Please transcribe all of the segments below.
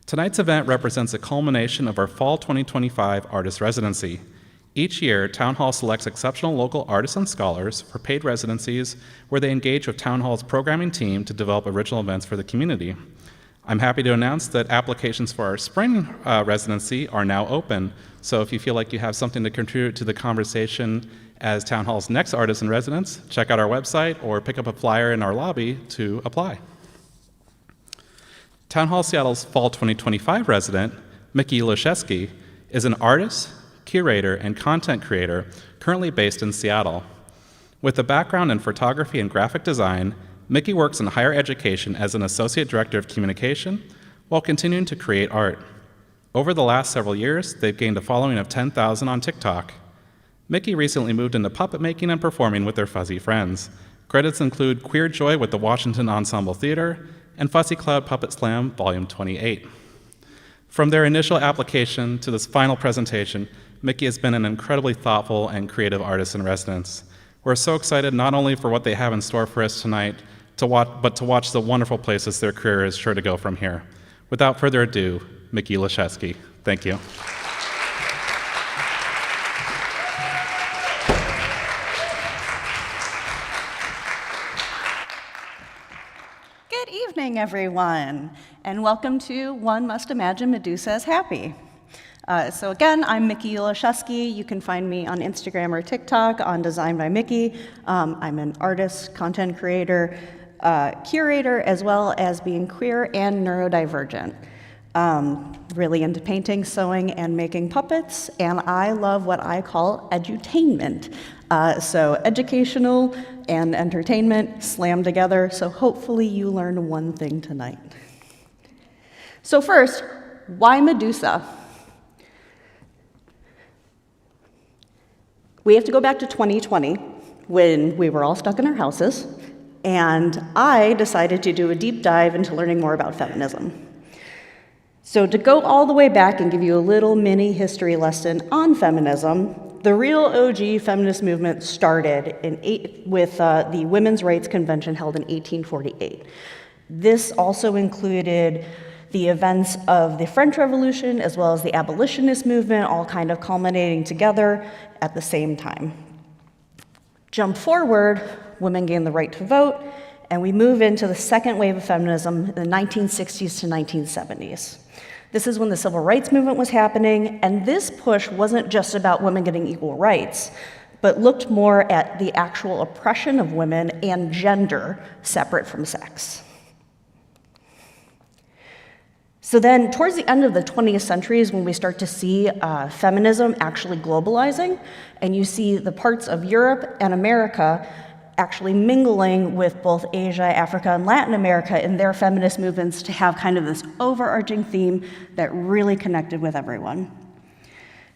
Tonight's event represents a culmination of our Fall 2025 Artist Residency. Each year, Town Hall selects exceptional local artists and scholars for paid residencies where they engage with Town Hall's programming team to develop original events for the community. I'm happy to announce that applications for our spring residency are now open, so if you feel like you have something to contribute to the conversation as Town Hall's next artist in residence, check out our website or pick up a flyer in our lobby to apply. Town Hall Seattle's Fall 2025 resident, Mikki Ulaszewski, is an artist, curator, and content creator currently based in Seattle. With a background in photography and graphic design, Mikki works in higher education as an associate director of communication while continuing to create art. Over the last several years, they've gained a following of 10,000 on TikTok. Mikki recently moved into puppet making and performing with their fuzzy friends. Credits include Queer Joy with the Washington Ensemble Theater and Fussy Cloud Puppet Slam Volume 28. From their initial application to this final presentation, Mikki has been an incredibly thoughtful and creative artist in residence. We're so excited not only for what they have in store for us tonight, but to watch the wonderful places their career is sure to go from here. Without further ado, Mikki Ulaszewski. Thank you. Good evening, everyone, and welcome to One Must Imagine Medusa Happy. So again, I'm Mikki Ulaszewski. You can find me on Instagram or TikTok on Design by Mikki. I'm an artist, content creator, curator, as well as being queer and neurodivergent. Really into painting, sewing, and making puppets, and I love what I call edutainment. So educational and entertainment slammed together, so hopefully you learn one thing tonight. So first, why Medusa? We have to go back to 2020 when we were all stuck in our houses, and I decided to do a deep dive into learning more about feminism. So to go all the way back and give you a little mini history lesson on feminism, the real OG feminist movement started with the Women's Rights Convention held in 1848. This also included the events of the French Revolution as well as the abolitionist movement, all kind of culminating together at the same time. Jump forward, women gain the right to vote, and we move into the second wave of feminism in the 1960s to 1970s. This is when the civil rights movement was happening, and this push wasn't just about women getting equal rights, but looked more at the actual oppression of women and gender separate from sex. So then, towards the end of the 20th century is when we start to see feminism actually globalizing, and you see the parts of Europe and America actually mingling with both Asia, Africa, and Latin America in their feminist movements to have kind of this overarching theme that really connected with everyone.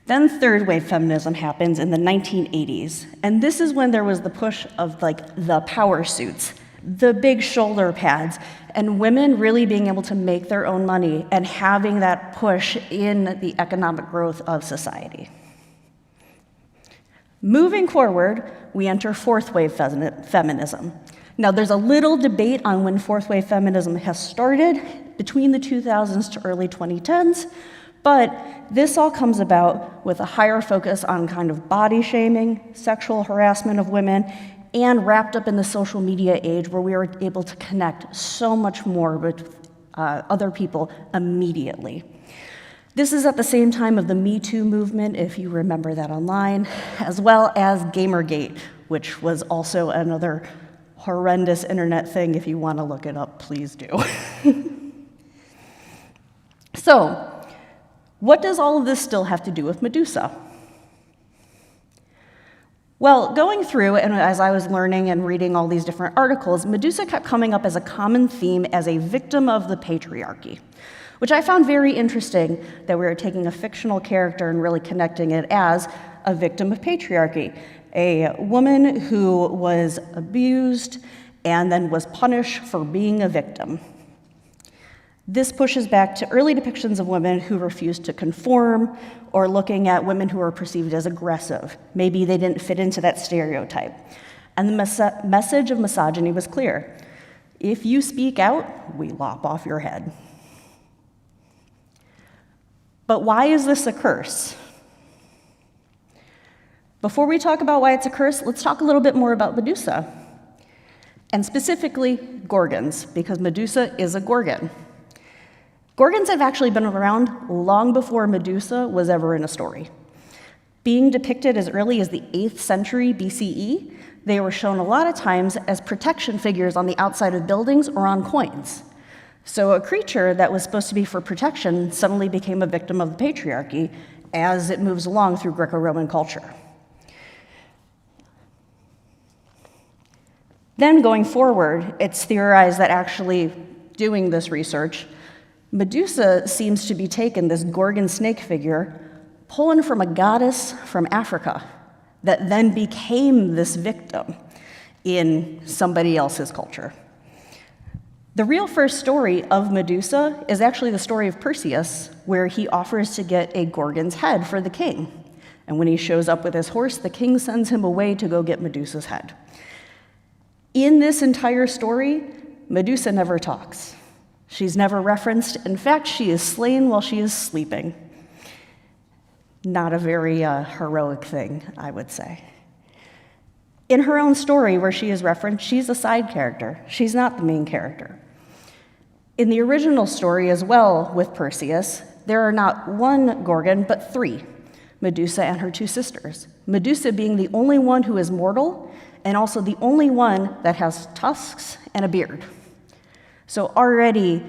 Then third wave feminism happens in the 1980s, and this is when there was the push of the power suits, the big shoulder pads, and women really being able to make their own money and having that push in the economic growth of society. Moving forward, we enter fourth wave feminism. Now, there's a little debate on when fourth wave feminism has started between the 2000s to early 2010s, but this all comes about with a higher focus on kind of body shaming, sexual harassment of women, and wrapped up in the social media age where we were able to connect so much more with other people immediately. This is at the same time of the Me Too movement, if you remember that online, as well as Gamergate, which was also another horrendous internet thing. If you want to look it up, please do. So, what does all of this still have to do with Medusa? Well, going through, and as I was learning and reading all these different articles, Medusa kept coming up as a common theme as a victim of the patriarchy, which I found very interesting that we were taking a fictional character and really connecting it as a victim of patriarchy, a woman who was abused and then was punished for being a victim. This pushes back to early depictions of women who refused to conform or looking at women who were perceived as aggressive. Maybe they didn't fit into that stereotype. And the message of misogyny was clear. If you speak out, we lop off your head. But why is this a curse? Before we talk about why it's a curse, let's talk a little bit more about Medusa, and specifically Gorgons, because Medusa is a Gorgon. Gorgons have actually been around long before Medusa was ever in a story. Being depicted as early as the 8th century BCE, they were shown a lot of times as protection figures on the outside of buildings or on coins. So a creature that was supposed to be for protection suddenly became a victim of the patriarchy as it moves along through Greco-Roman culture. Then going forward, it's theorized that actually doing this research, Medusa seems to be taken, this Gorgon snake figure, pulling from a goddess from Africa that then became this victim in somebody else's culture. The real first story of Medusa is actually the story of Perseus, where he offers to get a Gorgon's head for the king. And when he shows up with his horse, the king sends him away to go get Medusa's head. In this entire story, Medusa never talks. She's never referenced. In fact, she is slain while she is sleeping. Not a very heroic thing, I would say. In her own story, where she is referenced, she's a side character. She's not the main character. In the original story as well, with Perseus, there are not one Gorgon, but 3, Medusa and her 2 sisters. Medusa being the only one who is mortal, and also the only one that has tusks and a beard. So already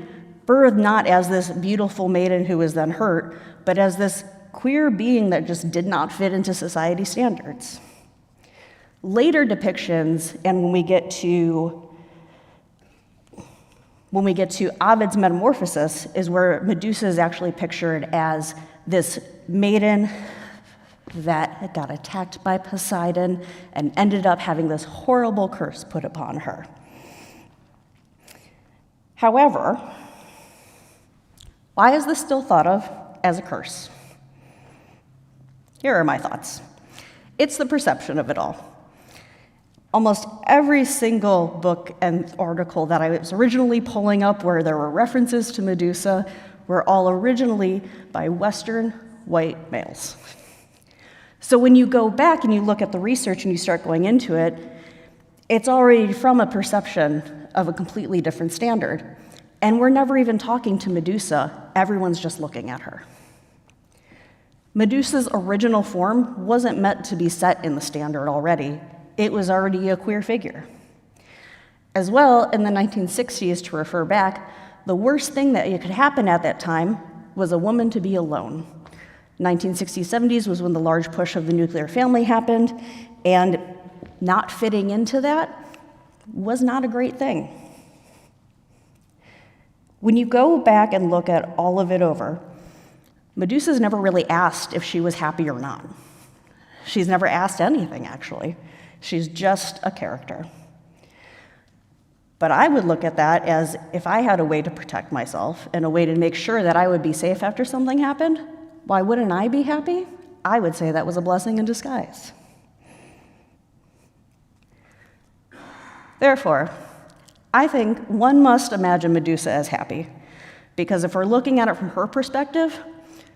birthed not as this beautiful maiden who was then hurt, but as this queer being that just did not fit into society standards. Later depictions, and when we get to Ovid's Metamorphosis, is where Medusa is actually pictured as this maiden that got attacked by Poseidon and ended up having this horrible curse put upon her. However, why is this still thought of as a curse? Here are my thoughts. It's the perception of it all. Almost every single book and article that I was originally pulling up where there were references to Medusa were all originally by Western white males. So when you go back and you look at the research and you start going into it, it's already from a perception of a completely different standard. And we're never even talking to Medusa, everyone's just looking at her. Medusa's original form wasn't meant to be set in the standard already. It was already a queer figure. As well, in the 1960s, to refer back, the worst thing that could happen at that time was a woman to be alone. 1960s, 70s was when the large push of the nuclear family happened, and not fitting into that was not a great thing. When you go back and look at all of it over, Medusa's never really asked if she was happy or not. She's never asked anything, actually. She's just a character. But I would look at that as if I had a way to protect myself and a way to make sure that I would be safe after something happened, why wouldn't I be happy? I would say that was a blessing in disguise. Therefore, I think one must imagine Medusa as happy, because if we're looking at it from her perspective,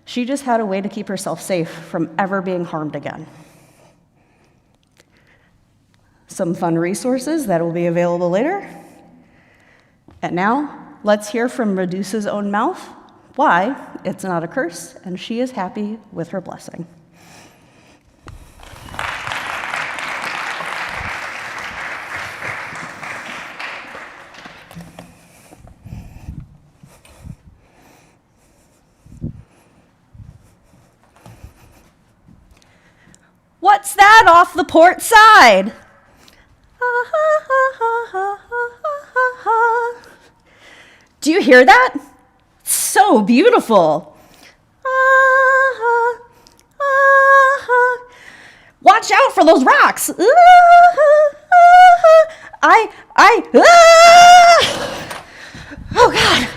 she just had a way to keep herself safe from ever being harmed again. Some fun resources that will be available later. And now, let's hear from Medusa's own mouth why it's not a curse and she is happy with her blessing. What's that off the port side? Do you hear that? It's so beautiful. Watch out for those rocks. Oh God.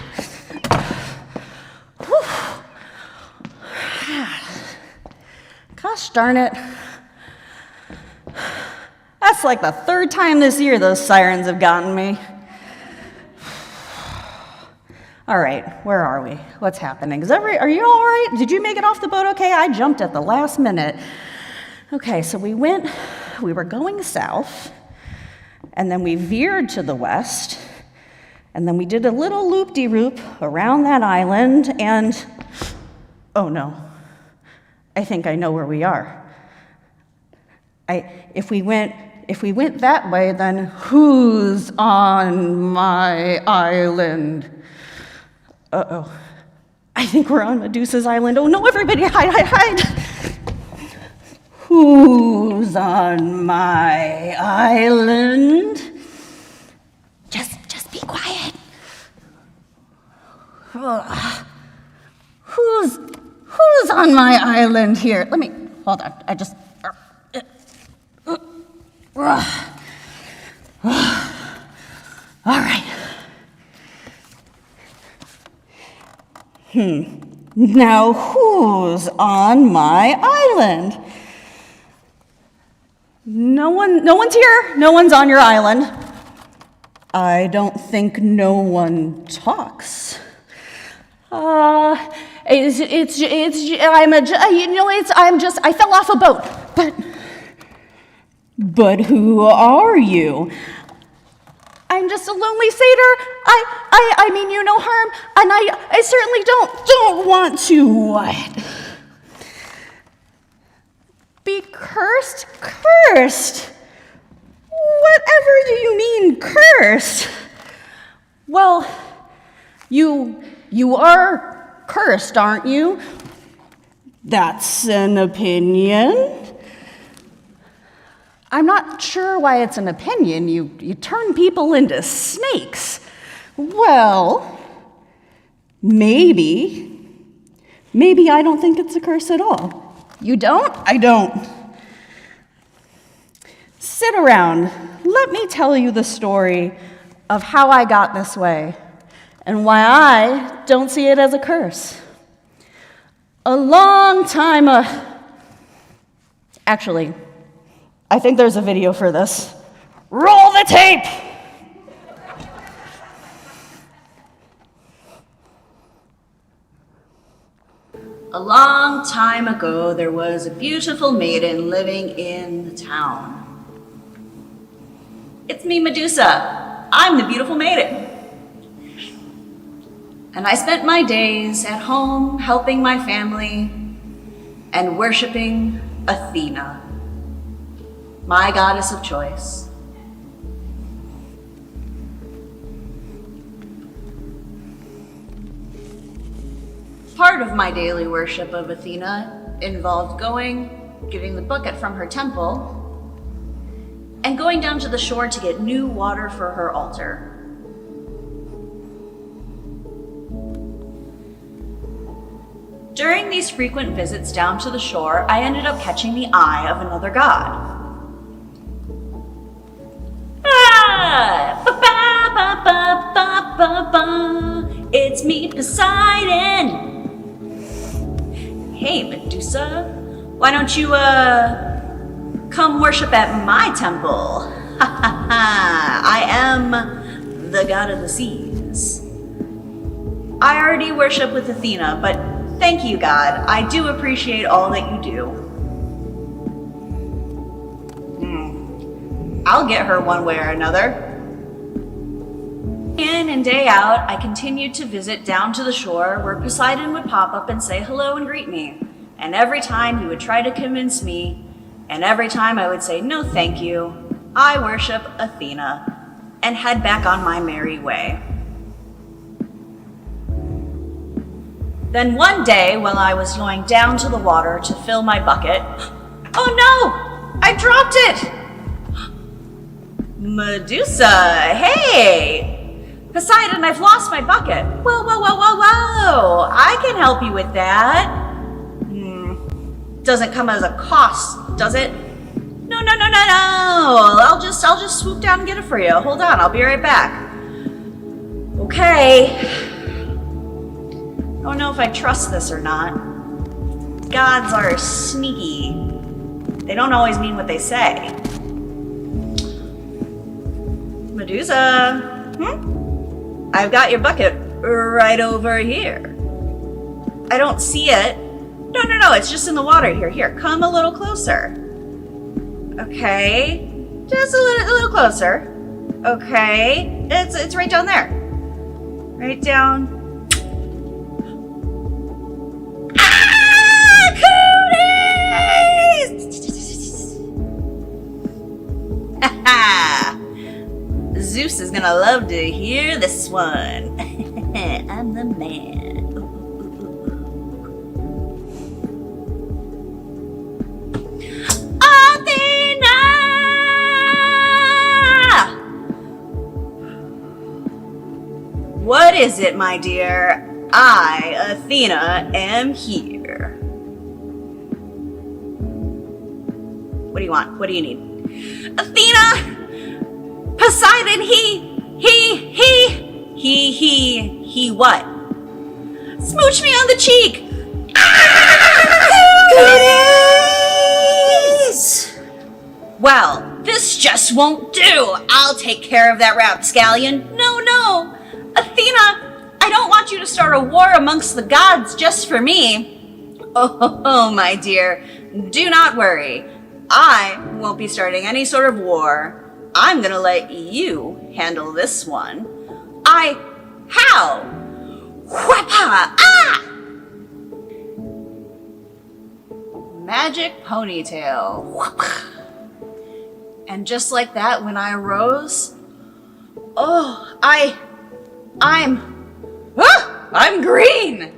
Gosh darn it. That's like the 3rd time this year those sirens have gotten me. All right, where are we? What's happening? Are you all right? Did you make it off the boat okay? I jumped at the last minute. Okay, so we were going south, and then we veered to the west, and then we did a little loop-de-loop around that island, and oh no, I think I know where we are. If we went that way, then who's on my island? Uh-oh. I think we're on Medusa's island. Oh no, everybody hide! Who's on my island? Just be quiet. Who's on my island here? Hold on, all right. Now who's on my island? No one's here. No one's on your island. I don't think no one talks. I fell off a boat, but who are you? I'm just a lonely satyr. I mean you no harm, and I certainly don't want to what? Be cursed? Cursed? Whatever do you mean, cursed? Well, you are cursed, aren't you? That's an opinion. I'm not sure why it's an opinion. You turn people into snakes. Well, maybe I don't think it's a curse at all. You don't? I don't. Sit around. Let me tell you the story of how I got this way and why I don't see it as a curse. A long time actually, I think there's a video for this. Roll the tape! A long time ago, there was a beautiful maiden living in the town. It's me, Medusa. I'm the beautiful maiden. And I spent my days at home helping my family and worshiping Athena, my goddess of choice. Part of my daily worship of Athena involved getting the bucket from her temple, and going down to the shore to get new water for her altar. During these frequent visits down to the shore, I ended up catching the eye of another god. It's me, Poseidon! Hey, Medusa, why don't you, come worship at my temple? I am the god of the seas. I already worship with Athena, but thank you, God. I do appreciate all that you do. I'll get her one way or another. In and day out, I continued to visit down to the shore where Poseidon would pop up and say hello and greet me. And every time he would try to convince me, and every time I would say no thank you, I worship Athena and head back on my merry way. Then one day, while I was going down to the water to fill my bucket, oh no! I dropped it! Medusa, hey! Poseidon, I've lost my bucket. Whoa, whoa, whoa, whoa, whoa! I can help you with that. Doesn't come as a cost, does it? No. I'll just swoop down and get it for you. Hold on, I'll be right back. Okay. I don't know if I trust this or not. Gods are sneaky. They don't always mean what they say. Medusa, I've got your bucket right over here. I don't see it. No, it's just in the water. Here, come a little closer. Okay, just a little closer. Okay, it's right down there. Right down. Cooties! Zeus is gonna love to hear this one. I'm the man. What is it, my dear? I, Athena, am here. What do you want? What do you need? Athena! Poseidon, he what? Smooch me on the cheek! Cooties! Well, this just won't do. I'll take care of that rapscallion. No. Athena, I don't want you to start a war amongst the gods just for me. Oh, my dear, do not worry. I won't be starting any sort of war. I'm gonna let you handle this one. How? Whapa! Ah! Magic ponytail. And just like that, when I arose, I'm green!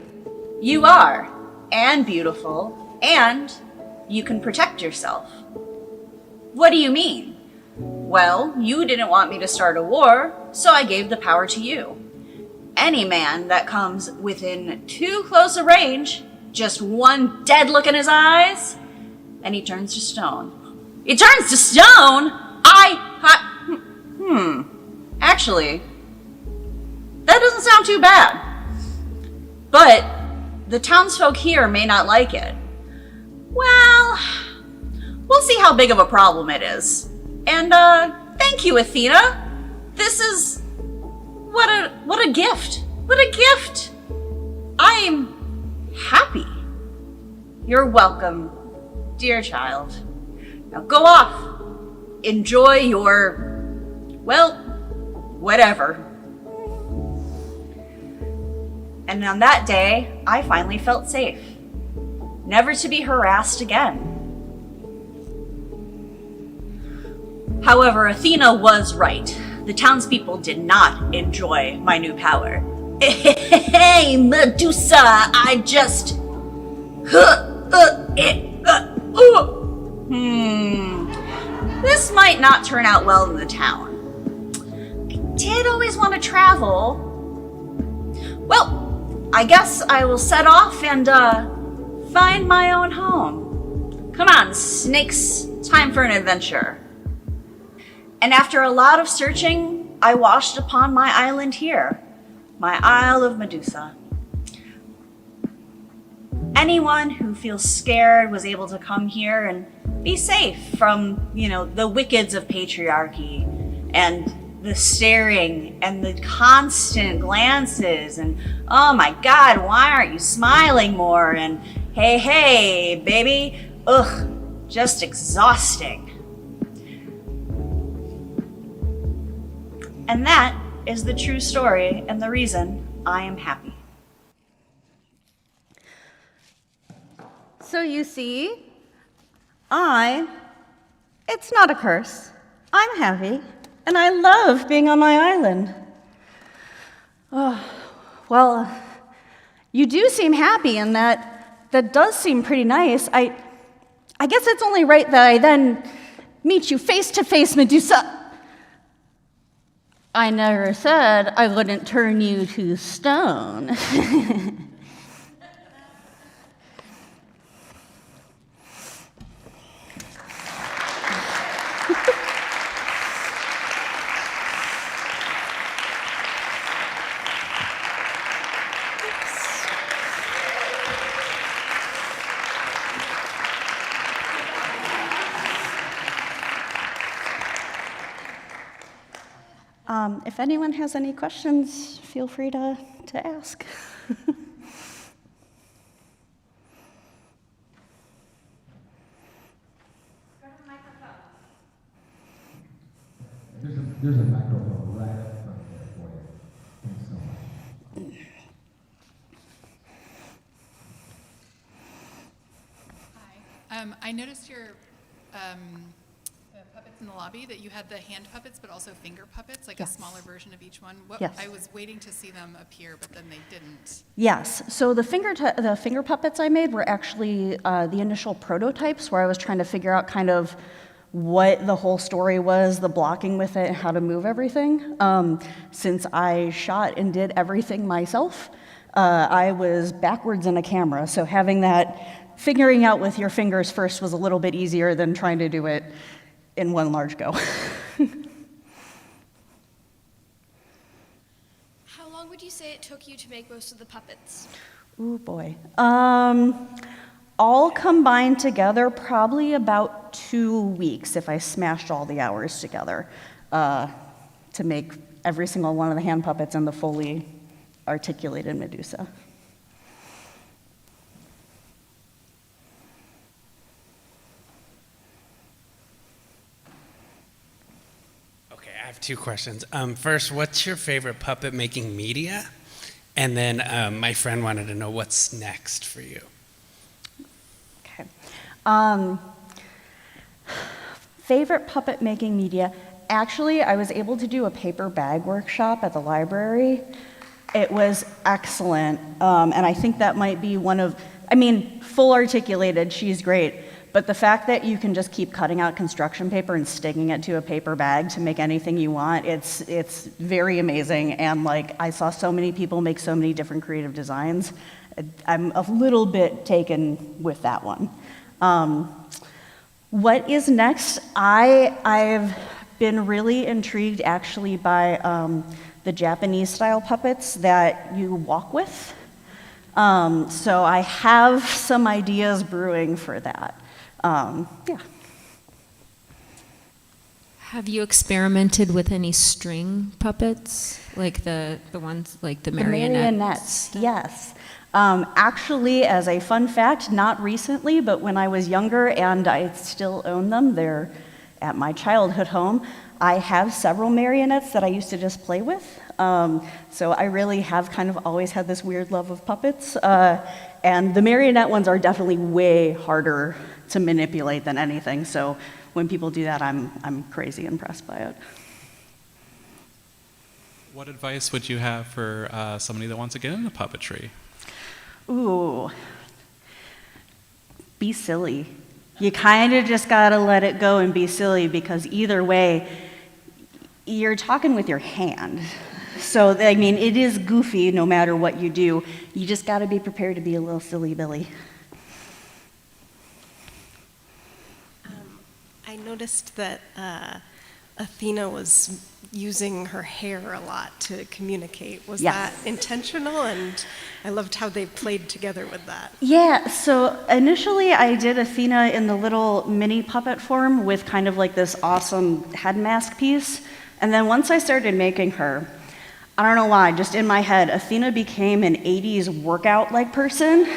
You are, and beautiful, and you can protect yourself. What do you mean? Well, you didn't want me to start a war, so I gave the power to you. Any man that comes within too close a range, just one dead look in his eyes, and he turns to stone. He turns to stone? Actually, that doesn't sound too bad. But the townsfolk here may not like it. Well, we'll see how big of a problem it is. And thank you, Athena. This is what a gift. What a gift. I'm happy. You're welcome, dear child. Now go off. Enjoy your, well, whatever. And on that day, I finally felt safe, never to be harassed again. However, Athena was right. The townspeople did not enjoy my new power. Hey, Medusa, I just... This might not turn out well in the town. I did always want to travel. Well, I guess I will set off and find my own home. Come on, snakes, time for an adventure. And after a lot of searching, I washed upon my island here, my Isle of Medusa. Anyone who feels scared was able to come here and be safe from, the wickeds of patriarchy and the staring and the constant glances and, oh my God, why aren't you smiling more? And hey, baby, just exhausting. And that is the true story and the reason I am happy. So you see, it's not a curse. I'm happy, and I love being on my island. Oh, well, you do seem happy, and that does seem pretty nice. I guess it's only right that I then meet you face to face, Medusa. I never said I wouldn't turn you to stone. If anyone has any questions, feel free to ask. There's a microphone right up front there for you. Thanks so much. Hi. I noticed your puppets in the lobby, that you had the hand puppets, but also finger puppets, like Yes. a smaller version of each one. Yes. I was waiting to see them appear, but then they didn't. Yes, so the finger puppets I made were actually the initial prototypes where I was trying to figure out kind of what the whole story was, the blocking with it, and how to move everything. Since I shot and did everything myself, I was backwards in a camera, so figuring out with your fingers first was a little bit easier than trying to do it in one large go. How long would you say it took you to make most of the puppets? Ooh, boy. All combined together, probably about 2 weeks if I smashed all the hours together to make every single one of the hand puppets and the fully articulated Medusa. Okay, I have 2 questions. First, what's your favorite puppet making media? And then my friend wanted to know what's next for you. Okay. Favorite puppet making media? Actually, I was able to do a paper bag workshop at the library. It was excellent, and I think that might be full articulated, she's great, but the fact that you can just keep cutting out construction paper and sticking it to a paper bag to make anything you want, it's very amazing, and I saw so many people make so many different creative designs. I'm a little bit taken with that one. What is next? I've been really intrigued actually by the Japanese style puppets that you walk with. So I have some ideas brewing for that. Yeah. Have you experimented with any string puppets, like the ones like the marionettes? Yes. Actually, as a fun fact, not recently, but when I was younger and I still own them, they're at my childhood home. I have several marionettes that I used to just play with. So I really have kind of always had this weird love of puppets. And the marionette ones are definitely way harder to manipulate than anything. So when people do that, I'm crazy impressed by it. What advice would you have for somebody that wants to get into puppetry? Ooh, be silly. You kind of just gotta let it go and be silly, because either way, you're talking with your hand. So, it is goofy no matter what you do. You just gotta be prepared to be a little silly Billy. I noticed that Athena was using her hair a lot to communicate. Was Yes. that intentional? And I loved how they played together with that. Yeah, so initially I did Athena in the little mini puppet form with kind of like this awesome head mask piece. And then once I started making her, I don't know why, just in my head, Athena became an 80s workout-like person.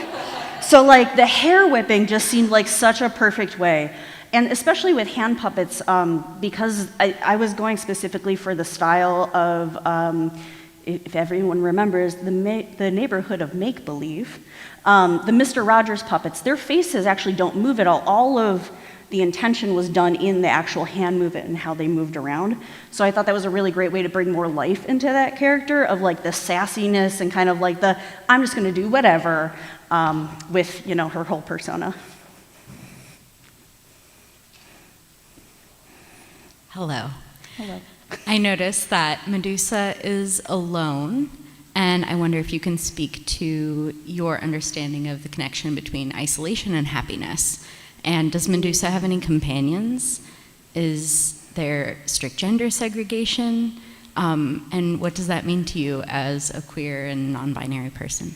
So the hair whipping just seemed like such a perfect way. And especially with hand puppets, because I was going specifically for the style of, if everyone remembers, the neighborhood of make-believe. The Mr. Rogers puppets, their faces actually don't move at all. All of the intention was done in the actual hand movement and how they moved around. So I thought that was a really great way to bring more life into that character of the sassiness and kind of the, I'm just gonna do whatever, with, her whole persona. Hello. Hello. I noticed that Medusa is alone, and I wonder if you can speak to your understanding of the connection between isolation and happiness. And does Medusa have any companions? Is there strict gender segregation? And what does that mean to you as a queer and non-binary person?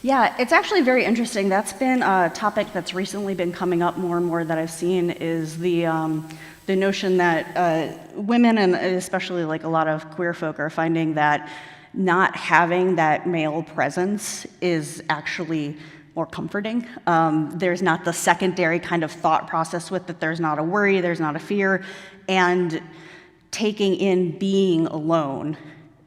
Yeah, it's actually very interesting. That's been a topic that's recently been coming up more and more that I've seen is the the notion that women, and especially like a lot of queer folk, are finding that not having that male presence is actually more comforting. There's not the secondary kind of thought process with it. There's not a worry, there's not a fear, and taking in being alone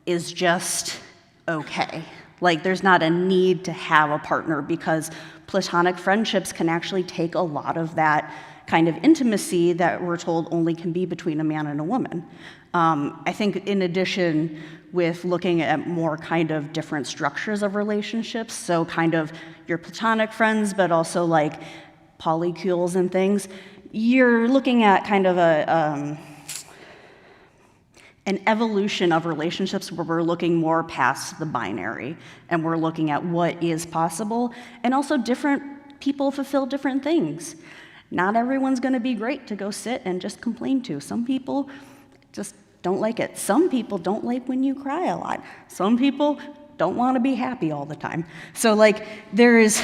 is just okay. Like, there's not a need to have a partner, because platonic friendships can actually take a lot of that kind of intimacy that we're told only can be between a man and a woman. I think in addition, with looking at more kind of different structures of relationships, so kind of your platonic friends, but also like polycules and things, you're looking at kind of an evolution of relationships where we're looking more past the binary, and we're looking at what is possible, and also different people fulfill different things. Not everyone's gonna be great to go sit and just complain to. Some people just don't like it. Some people don't like when you cry a lot. Some people don't wanna be happy all the time. So like, there's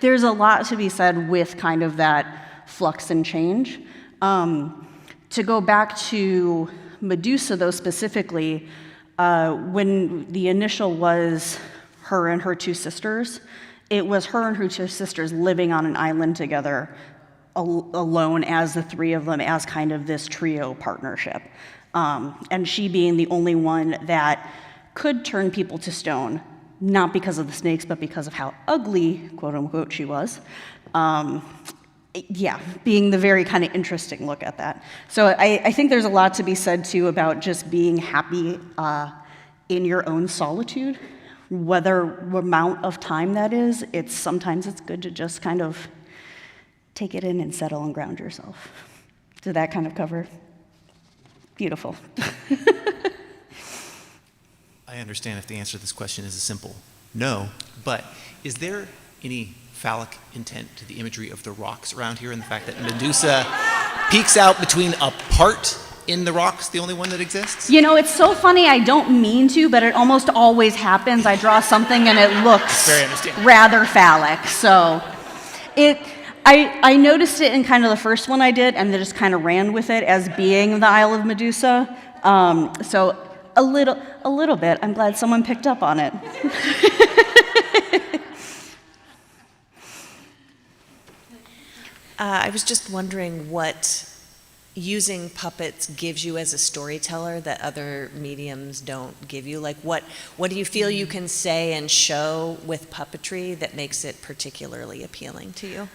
a lot to be said with kind of that flux and change. To go back to Medusa, though, specifically, when the initial was her and her two sisters, it was her and her two sisters living on an island together, alone as the three of them, as kind of this trio partnership. And she being the only one that could turn people to stone, not because of the snakes, but because of how ugly, quote unquote, she was. Yeah, being the very kind of interesting look at that. So I think there's a lot to be said too about just being happy in your own solitude, whether amount of time that is. Sometimes it's good to just kind of take it in and settle and ground yourself. Did that kind of cover? Beautiful. I understand if the answer to this question is a simple no, but is there any phallic intent to the imagery of the rocks around here and the fact that Medusa peeks out between a part in the rocks, the only one that exists? You know, it's so funny, I don't mean to, but it almost always happens. I draw something and it looks rather phallic. So I noticed it in kind of the first one I did, and then just kind of ran with it as being the Isle of Medusa. So a little bit. I'm glad someone picked up on it. I was just wondering what using puppets gives you as a storyteller that other mediums don't give you. Like, what do you feel you can say and show with puppetry that makes it particularly appealing to you?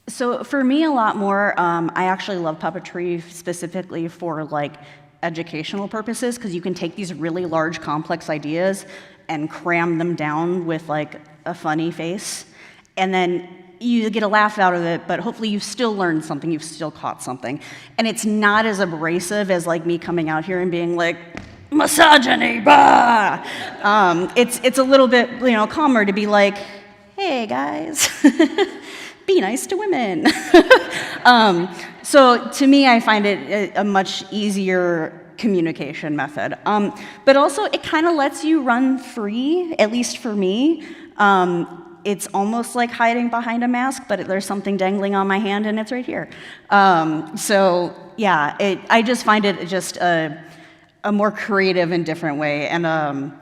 So for me, a lot more, I actually love puppetry specifically for like educational purposes, because you can take these really large, complex ideas and cram them down with like a funny face, and then you get a laugh out of it, but hopefully you've still learned something, you've still caught something. And it's not as abrasive as like me coming out here and being like, misogyny, bah! It's a little bit, calmer to be like, hey guys, be nice to women. So to me, I find it a much easier communication method. But also it kind of lets you run free, at least for me. It's almost like hiding behind a mask, but there's something dangling on my hand and it's right here. So yeah, I just find it just a more creative and different way. And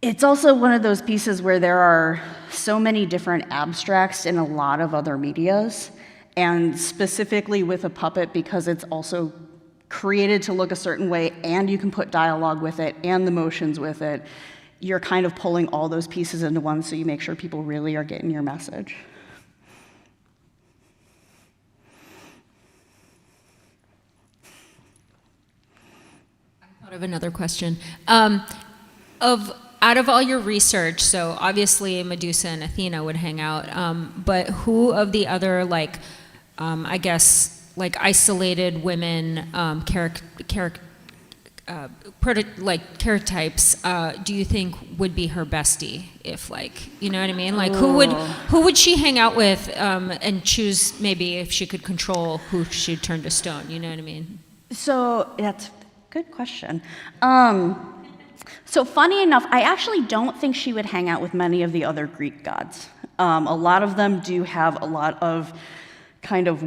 it's also one of those pieces where there are so many different abstracts in a lot of other medias, and specifically with a puppet, because it's also created to look a certain way, and you can put dialogue with it and the motions with it. You're kind of pulling all those pieces into one, so you make sure people really are getting your message. I thought of another question. Out of all your research, so obviously Medusa and Athena would hang out, but who of the other, like, I guess, like isolated women, charactypes, do you think would be her bestie? If, like, you know what I mean? Like, who would she hang out with, and choose maybe if she could control who she'd turn to stone? You know what I mean? So that's a good question. So funny enough, I actually don't think she would hang out with many of the other Greek gods. A lot of them do have a lot of kind of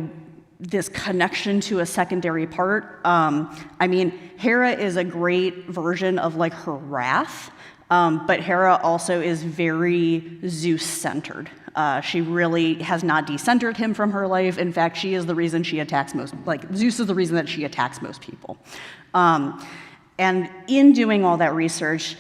this connection to a secondary part. I mean, Hera is a great version of like her wrath, but Hera also is very Zeus-centered. She really has not decentered him from her life. In fact, she is the reason she attacks Zeus is the reason that she attacks most people. And in doing all that research,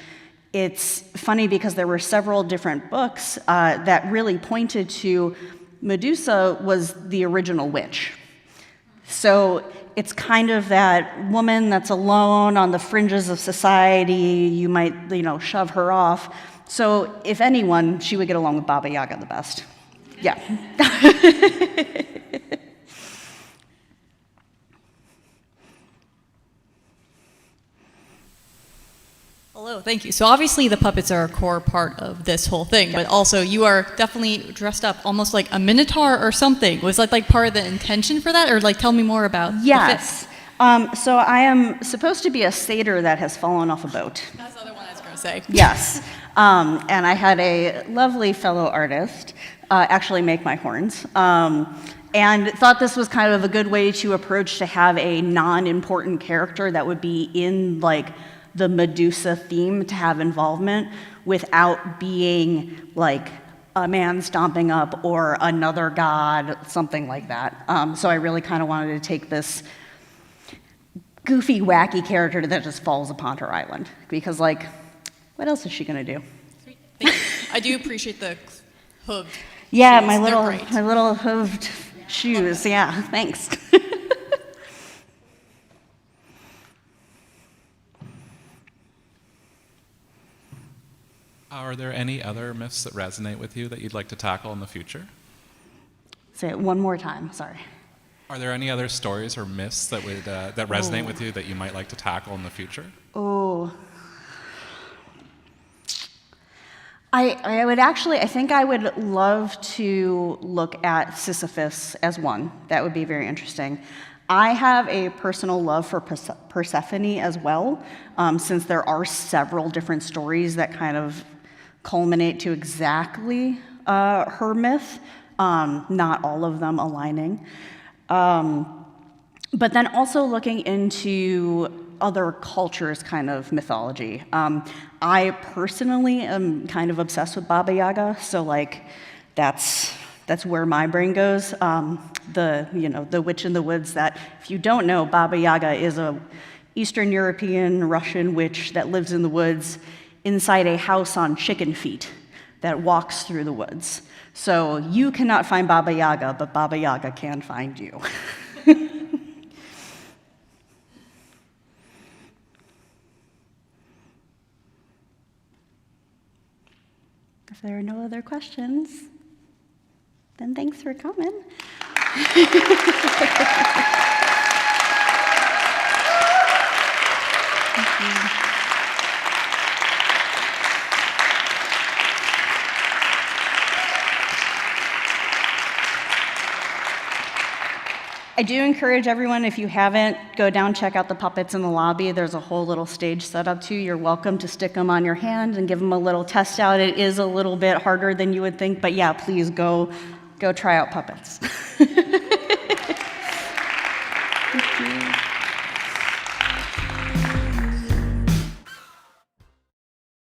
it's funny because there were several different books that really pointed to Medusa was the original witch. So it's kind of that woman that's alone on the fringes of society. You might, shove her off. So if anyone, she would get along with Baba Yaga the best. Yeah. Hello, thank you. So obviously the puppets are a core part of this whole thing, but also you are definitely dressed up almost like a minotaur or something. Was that like part of the intention for that, or like tell me more about Yes. So I am supposed to be a satyr that has fallen off a boat. That's the other one I was going to say. Yes. And I had a lovely fellow artist actually make my horns. And thought this was kind of a good way to approach to have a non-important character that would be in like the Medusa theme to have involvement without being like a man stomping up or another god, something like that. So I really kind of wanted to take this goofy, wacky character that just falls upon her island. Because, like, what else is she going to do? Sweet. Thank you. I do appreciate the hooved Yeah, shoes. my They're little great. hooved shoes. Yeah, thanks. Are there any other myths that resonate with you that you'd like to tackle in the future? Say it one more time, sorry. Are there any other stories or myths that would that resonate with you that you might like to tackle in the future? Oh. I would actually, I think I would love to look at Sisyphus as one. That would be very interesting. I have a personal love for Persephone as well, since there are several different stories that kind of culminate to exactly her myth, not all of them aligning. But then also looking into other cultures' kind of mythology. I personally am kind of obsessed with Baba Yaga, so like that's where my brain goes. The witch in the woods that, if you don't know, Baba Yaga is a Eastern European Russian witch that lives in the woods inside a house on chicken feet that walks through the woods. So you cannot find Baba Yaga, but Baba Yaga can find you. If there are no other questions, then thanks for coming. I do encourage everyone, if you haven't, go down, check out the puppets in the lobby. There's a whole little stage set up too. You're welcome to stick them on your hand and give them a little test out. It is a little bit harder than you would think, but yeah, please go try out puppets.